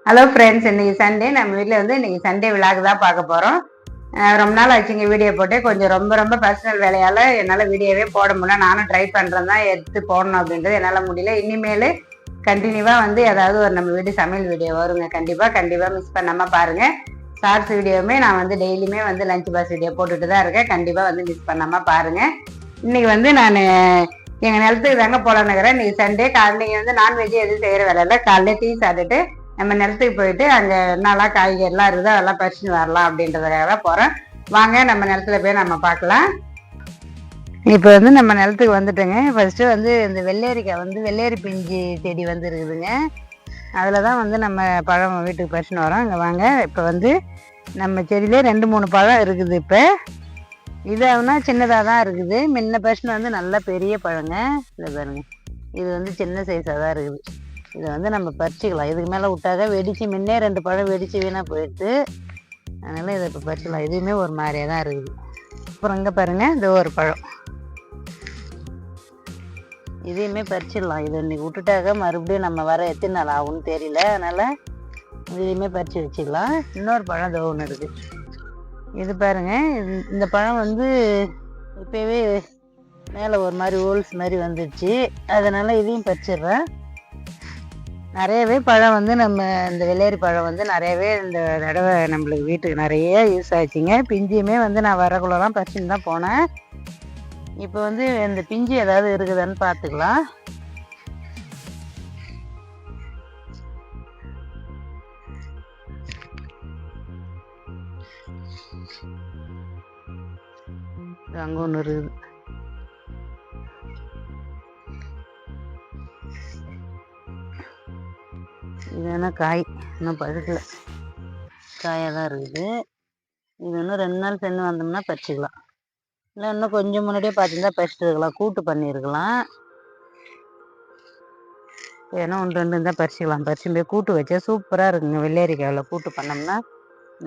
Hello friends, இன்னைக்கு Sunday. நம்ம வீட்டில் வந்து இன்னைக்கு சண்டே விழாக்கு தான் பார்க்க போகிறோம். ரொம்ப நாள் ஆச்சுங்க வீடியோ போட்டு. கொஞ்சம் ரொம்ப பர்சனல் வேலையால் என்னால் வீடியோவே போட முடியல. நானும் ட்ரை பண்ணுறேன் தான், எடுத்து போடணும் அப்படின்றது என்னால் முடியல. இனிமேல் கண்டினியூவாக வந்து ஏதாவது ஒரு நம்ம வீட்டு சமையல் வீடியோ வருங்க. கண்டிப்பாக மிஸ் பண்ணாமல் பாருங்கள். ஷார்ட்ஸ் வீடியோவுமே நான் வந்து டெய்லியுமே வந்து லஞ்ச் பாக்ஸ் வீடியோ போட்டுட்டு தான் இருக்கேன். கண்டிப்பாக வந்து மிஸ் பண்ணாமல் பாருங்கள். இன்னைக்கு வந்து நான் எங்கள் நிலத்துக்கு தாங்க போகலான்னுக்கிறேன். இன்னைக்கு சண்டே. காலையில் வந்து நான்வெஜ் எதுவும் செய்கிற வேலை இல்லை. காலையில டீ சாப்பிட்டுட்டு நம்ம நிலத்துக்கு போயிட்டு அங்கே என்னெல்லாம் காய்கறிலாம் இருக்குதோ அதெல்லாம் பறிச்சுன்னு வரலாம் அப்படின்றதுக்காக தான் போகிறேன். வாங்க நம்ம நிலத்துல போய் நம்ம பார்க்கலாம். இப்போ வந்து நம்ம நிலத்துக்கு வந்துட்டோங்க. ஃபர்ஸ்ட்டு வந்து இந்த வெள்ளரிக்காய் வந்து வெள்ளரி பிஞ்சு செடி வந்து இருக்குதுங்க. அதில் தான் வந்து நம்ம பழம் வீட்டுக்கு பறிச்சுன்னு வரோம். இங்கே வாங்க. இப்போ வந்து நம்ம செடியிலே 2-3 பழம் இருக்குது. இப்போ இதாகனா சின்னதாக தான் இருக்குது. முன்ன பறிச்சுன்னு வந்து நல்லா பெரிய பழங்க. இல்லை பாருங்க, இது வந்து சின்ன சைஸாக தான் இருக்குது. இதை வந்து நம்ம பறிச்சிக்கலாம். இதுக்கு மேலே விட்டாக வெடிச்சு, முன்னே 2 பழம் வெடிச்சு வீணாக போயிடுது. அதனால் இதை இப்போ பறிச்சிக்கலாம். இதுவுமே ஒரு மாதிரியாக தான் இருக்குது. அப்புறம் இங்கே பாருங்கள், இது ஒரு பழம். இதையுமே பறிச்சிடலாம். இது இன்னைக்கு விட்டுட்டாக்க மறுபடியும் நம்ம வர எத்தனை நாள் ஆகும்னு தெரியல. அதனால் இதையுமே பறித்து வச்சுக்கலாம். இன்னொரு பழம் இது ஒன்று இருக்குது. இது பாருங்கள், இந்த பழம் வந்து இப்போவே மேலே ஒரு மாதிரி ஹோல்ஸ் மாதிரி வந்துடுச்சு. அதனால் இதையும் பறிச்சிடுறேன். நிறையவே பழம் வந்து நம்ம இந்த வெள்ளரி பழம் வந்து நிறையவே இந்த தடவை நம்மளுக்கு வீட்டுக்கு நிறைய யூஸ் ஆச்சுங்க. பிஞ்சியுமே வந்து நான் வரக்குள்ளலாம் பறிச்சுன்னு தான் போனேன். இப்போ வந்து இந்த பிஞ்சு ஏதாவது இருக்குதான்னு பார்த்துக்கலாம். அங்கே ஒன்று இருக்குது. இது என்ன காய், இன்னும் பழுக்கல, காயாக தான் இருக்குது. இது இன்னும் 2 நாள் சென்று வந்தோம்னா பறிச்சிக்கலாம். இல்லை இன்னும் கொஞ்சம் முன்னாடியே பார்த்துருந்தா பறிச்சுட்டு இருக்கலாம், கூட்டு பண்ணியிருக்கலாம். ஏன்னா 1-2 இருந்தால் பறிச்சிக்கலாம். பறிச்சு போய் கூட்டு வச்சா சூப்பராக இருக்குங்க. வெள்ளரிக்காயில் கூட்டு பண்ணோம்னா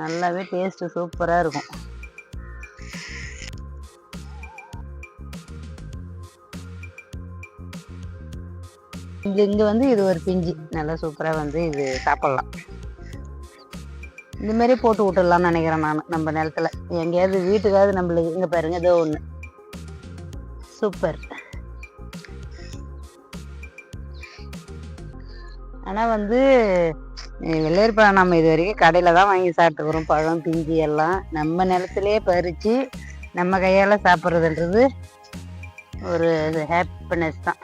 நல்லாவே டேஸ்ட்டு சூப்பராக இருக்கும். இங்கே வந்து இது ஒரு பிஞ்சு நல்லா சூப்பராக வந்து இது சாப்பிட்லாம். இந்த மாதிரி போட்டு விட்டுடலாம்னு நினைக்கிறேன் நான். நம்ம நிலத்துல எங்கேயாவது வீட்டுக்காவது நம்மளுக்கு. இங்கே பாருங்க, ஏதோ ஒன்று சூப்பர். ஆனால் வந்து வெள்ளரி பழம் நம்ம இது வரைக்கும் கடையில் தான் வாங்கி சாப்பிட்டுக்கிறோம். பழம் பிஞ்சு எல்லாம் நம்ம நிலத்துலேயே பறித்து நம்ம கையால் சாப்பிட்றதுன்றது ஒரு ஹாப்பினஸ் தான்.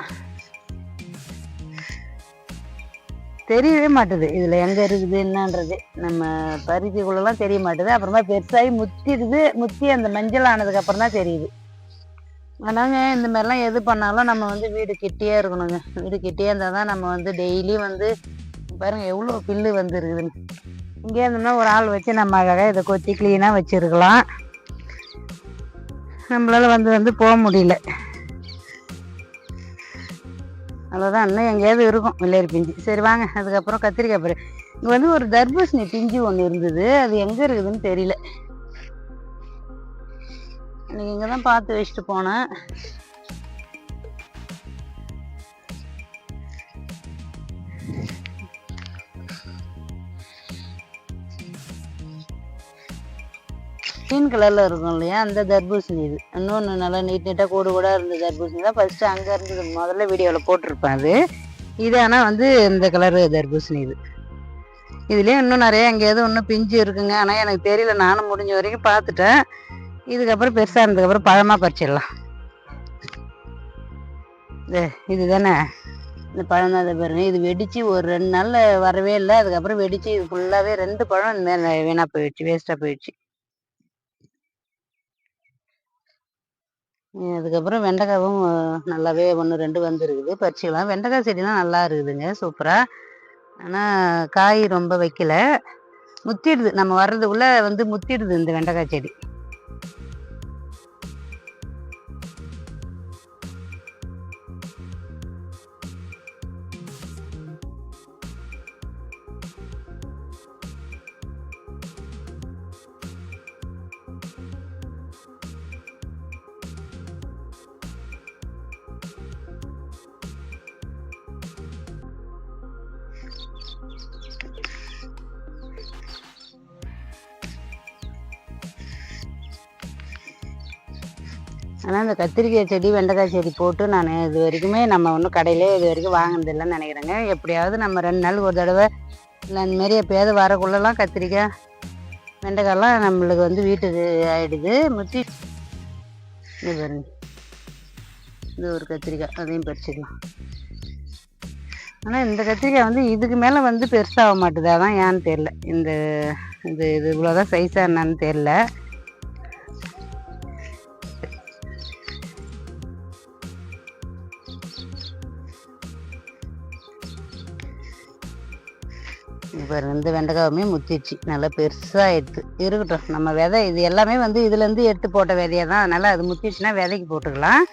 தெரியவே மாட்டுது இதில் எங்கே இருக்குது என்னன்றது. நம்ம பறிக்கைக்குள்ளெல்லாம் தெரிய மாட்டுது. அப்புறமா பெருசாகி முத்திடுது. முத்தி அந்த மஞ்சள் ஆனதுக்கு அப்புறம் தான் தெரியுது. ஆனாங்க இந்த மாதிரிலாம் எது பண்ணாலும் நம்ம வந்து வீடு கிட்டே இருக்கணுங்க. வீடு கிட்டே இருந்தால் தான் நம்ம வந்து டெய்லி வந்து பாருங்கள் எவ்வளோ பில்லு வந்து இருக்குதுன்னு. இங்கே இருந்தோம்னா ஒரு ஆள் வச்சு நம்ம அழகாக இதை கொத்தி க்ளீனாக வச்சுருக்கலாம். நம்மளால் வந்து போக முடியல. அவ்வளோதான். இன்னும் எங்கேயாவது இருக்கும் வெள்ளரி பிஞ்சு. சரி வாங்க, அதுக்கப்புறம் கத்திரிக்காய் பாரு. இங்கே வந்து ஒரு தர்பூசணி பிஞ்சு ஒன்று இருந்தது. அது எங்கே இருக்குதுன்னு தெரியல. இன்னைக்கு இங்கே தான் பார்த்து வச்சுட்டு போனேன். க்ரீன் கலரில் இருக்கும் இல்லையா, அந்த தர்பூசணி இது. இன்னொன்று நல்லா நீட்டாக கூட இருந்த தர்பூசணி தான் ஃபஸ்ட்டு அங்கே இருந்தது. முதல்ல வீடியோவில் போட்டிருப்பேன் அது. இது ஆனால் வந்து இந்த கலரு தர்பூசணி இது. இதுலேயும் இன்னும் நிறைய எங்கேயாவது இன்னும் பிஞ்சு இருக்குங்க. ஆனால் எனக்கு தெரியல. நானும் முடிஞ்ச வரைக்கும் பார்த்துட்டேன். இதுக்கப்புறம் பெருசாக இருந்ததுக்கப்புறம் பழமாக பறிச்சிடலாம். இது தானே இந்த பழம் தான். அதை பாருங்க, இது வெடித்து ஒரு 2 நாளில் வரவே இல்லை. அதுக்கப்புறம் வெடித்து இது ஃபுல்லாகவே 2 பழம் இந்த வீணாக போயிடுச்சு, வேஸ்ட்டாக போயிடுச்சு. அதுக்கப்புறம் வெண்டைக்காவும் நல்லாவே 1-2 வந்துருக்குது, பறிச்சிக்கலாம். வெண்டைக்காய் செடிலாம் நல்லா இருக்குதுங்க, சூப்பராக. ஆனால் காய் ரொம்ப வைக்கல, முத்திடுது. நம்ம வர்றதுக்குள்ளே வந்து முத்திடுது இந்த வெண்டைக்காய் செடி. ஆனால் இந்த கத்திரிக்காய் செடி வெண்டைக்காய் செடி போட்டு நான் இது வரைக்குமே நம்ம ஒன்றும் கடையிலே இது வரைக்கும் வாங்கினதில்லைன்னு நினைக்கிறேங்க. எப்படியாவது நம்ம 2 நாளுக்கு ஒரு தடவை இல்லை அந்தமாரி எப்போயாவது வரக்குள்ளெல்லாம் கத்திரிக்காய் வெண்டைக்காயெல்லாம் நம்மளுக்கு வந்து வீட்டுக்கு ஆகிடுது. முத்தி இது பாருங்க, இது ஒரு கத்திரிக்காய், அதையும் பறிச்சுக்கலாம். ஆனால் இந்த கத்திரிக்காய் வந்து இதுக்கு மேலே வந்து பெருசாக மாட்டுது, அதான் ஏன்னு தெரில. இந்த இது இவ்வளோதான் சைஸாக என்னான்னு தெரில. பாருங்க, இந்த வெண்டைக்காவுமே முத்திடுச்சு, நல்லா பெருசாக எடுத்து இருக்கட்டும். நம்ம விதை இது எல்லாமே வந்து இதுலேருந்து எடுத்து போட்ட விதையாக தான், அதனால் அது முத்திடுச்சுன்னா விதைக்கு போட்டுக்கலாம்.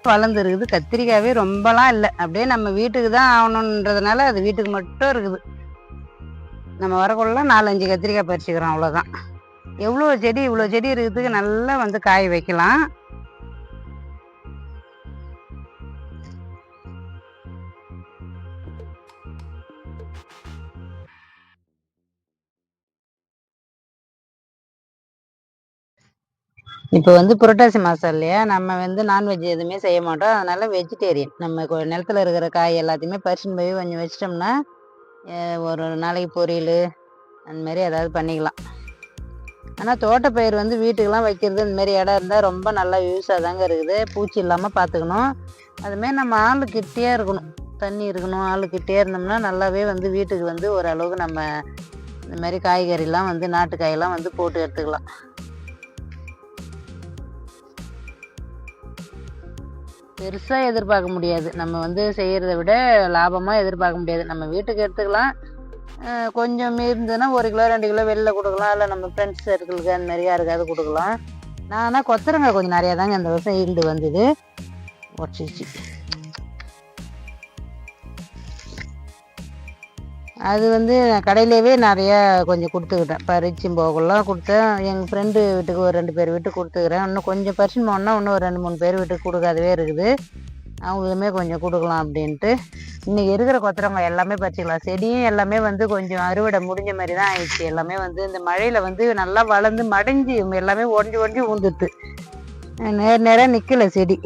வளர்ந்துருக்குது. கத்திரிக்காவே ரொம்பலாம் இல்லை, அப்படியே நம்ம வீட்டுக்கு தான் ஆகணுன்றதுனால அது வீட்டுக்கு மட்டும் இருக்குது. நம்ம வரக்குள்ள 4-5 கத்திரிக்காய் பறிச்சுக்கிறோம், அவ்வளோதான். இவ்வளோ செடி இருக்கிறதுக்கு நல்லா வந்து காய வைக்கலாம். இப்போ வந்து புரட்டாசி மாதம் இல்லையா, நம்ம வந்து நான்வெஜ் எதுவுமே செய்ய மாட்டோம், அதனால வெஜிடேரியன். நம்ம நிலத்துல இருக்கிற காய் எல்லாத்தையுமே பறிச்சுன்னு போய் கொஞ்சம் வச்சிட்டோம்னா ஒரு நாளைக்கு பொரியல் அந்த மாதிரி ஏதாவது பண்ணிக்கலாம். ஆனால் தோட்டப்பயிர் வந்து வீட்டுக்கெல்லாம் வைக்கிறது இந்த மாதிரி இடம் இருந்தால் ரொம்ப நல்லா யூஸாக தாங்க இருக்குது. பூச்சி இல்லாமல் பார்த்துக்கணும். அதுமாரி நம்ம ஆளுக்கிட்டே இருக்கணும், தண்ணி இருக்கணும், ஆளுக்கிட்டே இருந்தோம்னா நல்லாவே வந்து வீட்டுக்கு வந்து ஓரளவுக்கு நம்ம இந்த மாதிரி காய்கறிலாம் வந்து நாட்டு காயெல்லாம் வந்து போட்டு எடுத்துக்கலாம். பெருசாக எதிர்பார்க்க முடியாது, நம்ம வந்து செய்கிறத விட லாபமாக எதிர்பார்க்க முடியாது. நம்ம வீட்டுக்கு எடுத்துக்கலாம், கொஞ்சம் இருந்ததுன்னா 1 கிலோ 2 கிலோ வெளில கொடுக்கலாம், இல்லை நம்ம ஃப்ரெண்ட்ஸ் சர்க்கிளுக்கு அந்த மாதிரி யாருக்காவது கொடுக்கலாம். நான் ஆனால் கொத்தரங்காய் கொஞ்சம் நிறையா தாங்க இந்த வருஷம் ஈல்டு வந்தது, உடச்சிச்சு. அது வந்து கடையிலேயே நிறையா கொஞ்சம் கொடுத்துக்கிட்டேன், பறிச்சும் போகலாம் கொடுத்தேன். எங்கள் ஃப்ரெண்டு வீட்டுக்கு ஒரு 2 பேர் வீட்டுக்கு கொடுத்துக்கிறேன். இன்னும் கொஞ்சம் பறிச்சுன்னு போனால் இன்னும் ஒரு 2-3 பேர் வீட்டுக்கு கொடுக்காதவே இருக்குது, அவங்களுமே கொஞ்சம் கொடுக்கலாம் அப்படின்ட்டு. இன்றைக்கி இருக்கிற கொத்தரங்காய் எல்லாமே பறிச்சிக்கலாம். செடியும் எல்லாமே வந்து கொஞ்சம் அறுவடை முடிஞ்ச மாதிரி தான் ஆயிடுச்சு. எல்லாமே வந்து இந்த மழையில் வந்து நல்லா வளர்ந்து மடைஞ்சி எல்லாமே உடஞ்சி ஊந்துட்டு நேராக நிற்கலை செடி.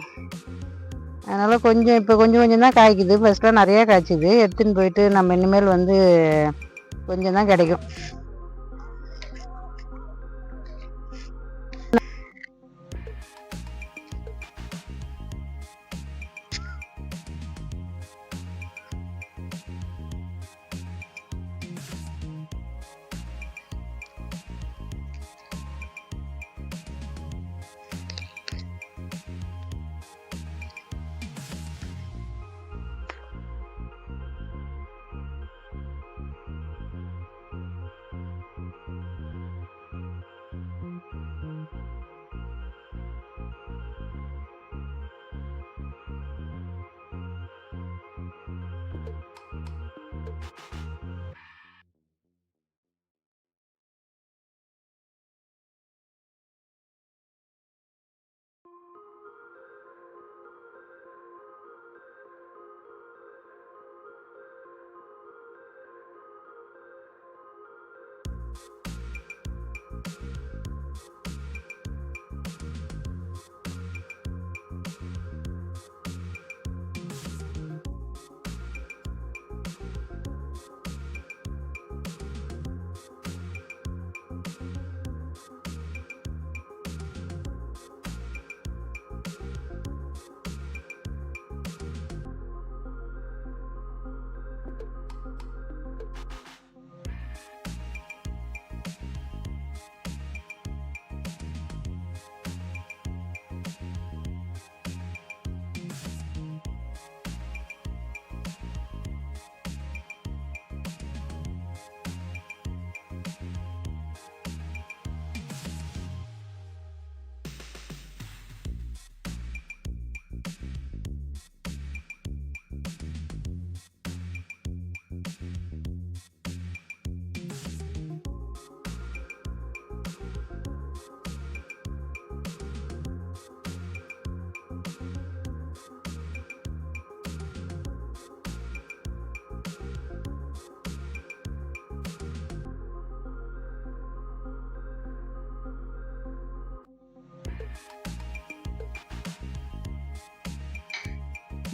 அதனால் கொஞ்சம் இப்போ கொஞ்சம் தான் காய்க்குது. ஃபஸ்ட்லாம் நிறையா காய்ச்சிது, எடுத்துன்னு போயிட்டு நம்ம இனிமேல் வந்து கொஞ்சம் தான் கிடைக்கும்.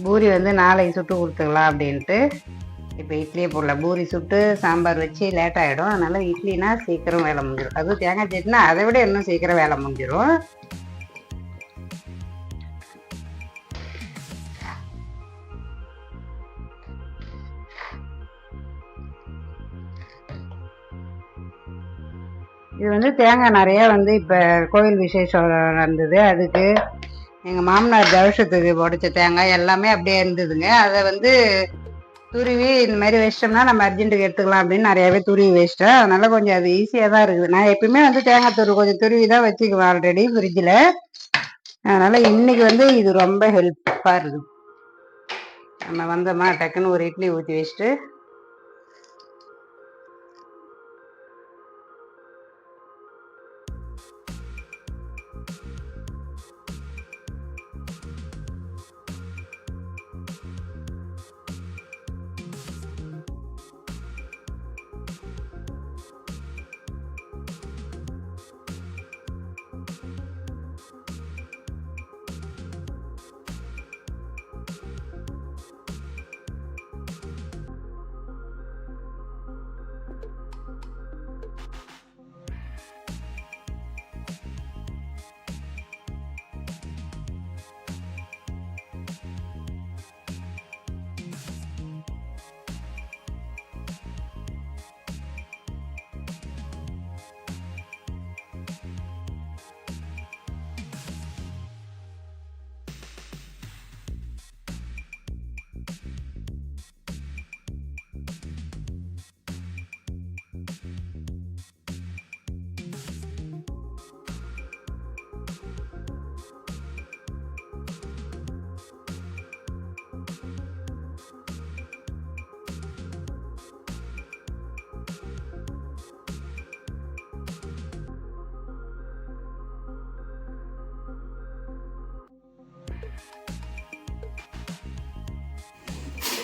பூரி வந்து நாளைக்கு சுட்டு கொடுத்துக்கலாம் அப்படின்ட்டு இப்போ இட்லியே போடல. பூரி சுட்டு சாம்பார் வச்சு லேட் ஆகிடும். அதனால் இட்லினா சீக்கிரம் வேலை முடிஞ்சிடும். அதுவும் தேங்காய் சட்னினா அதை விட இன்னும் சீக்கிரம் வேலை முடிஞ்சிடும். இது வந்து தேங்காய் நிறையா வந்து இப்போ கோவில் விசேஷம் நடந்தது. அதுக்கு எங்கள் மாமனார் தவசத்துக்கு உடைச்ச தேங்காய் எல்லாமே அப்படியே இருந்ததுங்க. அதை வந்து துருவி இந்த மாதிரி வச்சிட்டோம்னா நம்ம அர்ஜென்ட்டுக்கு எடுத்துக்கலாம் அப்படின்னு நிறையாவே துருவி வச்சிட்டேன். அதனால கொஞ்சம் அது ஈஸியாக தான் இருக்குது. நான் எப்பயுமே வந்து தேங்காய் கொஞ்சம் துருவி தான் வச்சுக்குவேன் ஆல்ரெடி ஃப்ரிட்ஜில். அதனால இன்னைக்கு வந்து இது ரொம்ப ஹெல்ப்பாக இருக்குது. நம்ம வந்தோமா டக்குன்னு ஒரு இட்லி ஊற்றி வச்சுட்டு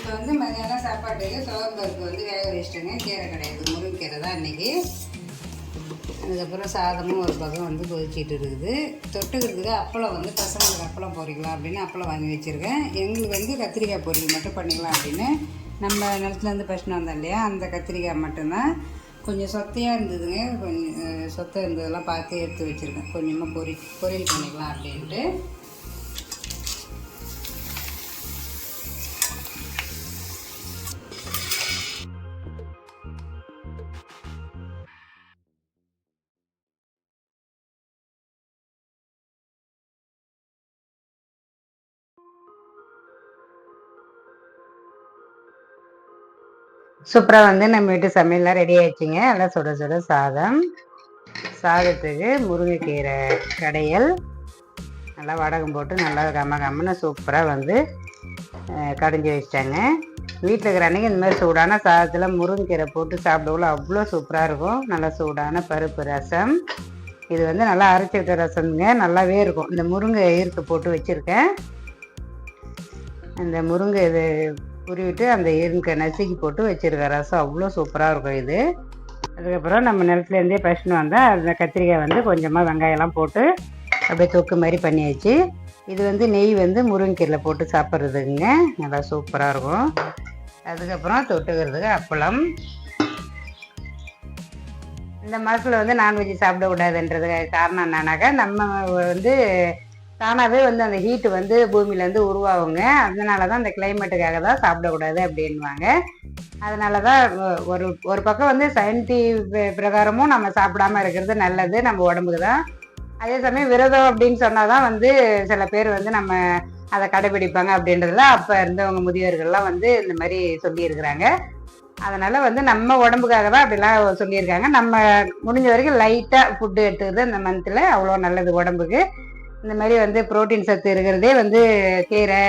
இப்போ வந்து மதியானம் சாப்பாட்டுக்கு துவரம்பருப்பு வந்து வேக வச்சிட்டேங்க. கீரை கிடையாது, முருங்கீரை தான் இன்றைக்கி. அதுக்கப்புறம் சாதமும் ஒரு பக்கம் வந்து கொதிச்சிட்டு இருக்குது. தொட்டுக்கிறதுக்கு அப்பளம் வந்து பசங்களுக்கு அப்பளம் பொரிக்கலாம் அப்படின்னு அப்பளம் வாங்கி வச்சுருக்கேன். எங்களுக்கு வந்து கத்திரிக்காய் பொரியல் மட்டும் பண்ணிக்கலாம் அப்படின்னு நம்ம நிலத்துலேருந்து பறிச்சுன்னு வந்தோம் இல்லையா, அந்த கத்திரிக்காய் மட்டும்தான் கொஞ்சம் சொத்தையாக இருந்ததுங்க. கொஞ்சம் சொத்தை இருந்ததெல்லாம் பார்த்து எடுத்து வச்சுருக்கேன். கொஞ்சமாக பொரியல் பண்ணிக்கலாம் அப்படின்ட்டு. சூப்பராக வந்து நம்ம வீட்டு சமையல்லாம் ரெடி ஆயிடுச்சுங்க. நல்லா சுட சுட சாதம், சாதத்துக்கு முருங்கைக்கீரை கடையல், நல்லா வடகம் போட்டு நல்லா கம்மன்னு சூப்பராக வந்து கடைஞ்சி வச்சிட்டாங்க. வீட்டில் இருக்கிற அன்றைக்கி இந்த மாதிரி சூடான சாதத்தில் முருங்கைக்கீரை போட்டு சாப்பிடவுள்ள அவ்வளோ சூப்பராக இருக்கும். நல்லா சூடான பருப்பு ரசம். இது வந்து நல்லா அரைச்சி விட்ட ரசம்ங்க, நல்லாவே இருக்கும். இந்த முருங்கை ஈர்த்து போட்டு வச்சுருக்கேன். அந்த முருங்கை இது உருவிட்டு அந்த ஈர்க்க நசுக்கி போட்டு வச்சுருக்க ரசம் அவ்வளோ சூப்பராக இருக்கும் இது. அதுக்கப்புறம் நம்ம நிலத்துலேருந்தே பறிச்சுன்னு வந்தால் அந்த கத்திரிக்காய் வந்து கொஞ்சமாக வெங்காயம்லாம் போட்டு அப்படியே தொக்கு மாதிரி பண்ணியாச்சு. இது வந்து நெய் வந்து முருங்கைக்கீரையில் போட்டு சாப்பிட்றதுங்க, நல்லா சூப்பராக இருக்கும். அதுக்கப்புறம் தொட்டுக்கிறதுக்கு அப்பளம். இந்த மாதத்தில் வந்து நான்வெஜ் சாப்பிடக்கூடாதுன்றதுக்கு காரணம் என்னன்னாக்கா, நம்ம வந்து தானாகவே வந்து அந்த ஹீட்டு வந்து பூமியிலேருந்து உருவாகுங்க. அதனால தான் அந்த கிளைமேட்டுக்காக தான் சாப்பிடக்கூடாது அப்படின்வாங்க. அதனால தான் ஒரு பக்கம் வந்து சயின்டிஃபிக் பிரகாரமும் நம்ம சாப்பிடாமல் இருக்கிறது நல்லது நம்ம உடம்புக்கு தான். அதே சமயம் விரதம் அப்படின்னு சொன்னால் தான் வந்து சில பேர் வந்து நம்ம அதை கடைபிடிப்பாங்க அப்படின்றதுல அப்போ இருந்தவங்க முதியோர்கள்லாம் வந்து இந்த மாதிரி சொல்லியிருக்கிறாங்க. அதனால் வந்து நம்ம உடம்புக்காக தான் அப்படிலாம் சொல்லியிருக்காங்க. நம்ம முடிஞ்ச வரைக்கும் லைட்டாக ஃபுட்டு எடுத்துக்கிறது இந்த மந்தில் அவ்வளோ நல்லது உடம்புக்கு. இந்த மாதிரி வந்து புரோட்டீன் சத்து இருக்கிறதே வந்து கீரை,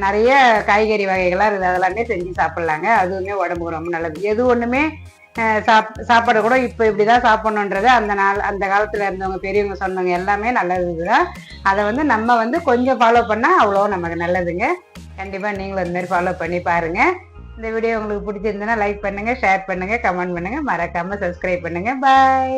நிறைய காய்கறி வகைகளாக இருக்குது, அதெல்லாமே செஞ்சு சாப்பிட்லாங்க. அதுவுமே உடம்புக்கு ரொம்ப நல்லது. எது ஒன்றுமே சாப்பாடு கூட இப்போ இப்படி தான் சாப்பிட்ணுன்றது அந்த காலத்தில் இருந்தவங்க பெரியவங்க சொன்னவங்க எல்லாமே நல்லது தான். அதை வந்து நம்ம வந்து கொஞ்சம் ஃபாலோ பண்ணால் அவ்வளோ நமக்கு நல்லதுங்க. கண்டிப்பாக நீங்களும் இந்த மாதிரி ஃபாலோ பண்ணி பாருங்கள். இந்த வீடியோ உங்களுக்கு பிடிச்சிருந்ததுன்னா லைக் பண்ணுங்கள், ஷேர் பண்ணுங்கள், கமெண்ட் பண்ணுங்கள், மறக்காமல் சப்ஸ்கிரைப் பண்ணுங்கள். பாய்.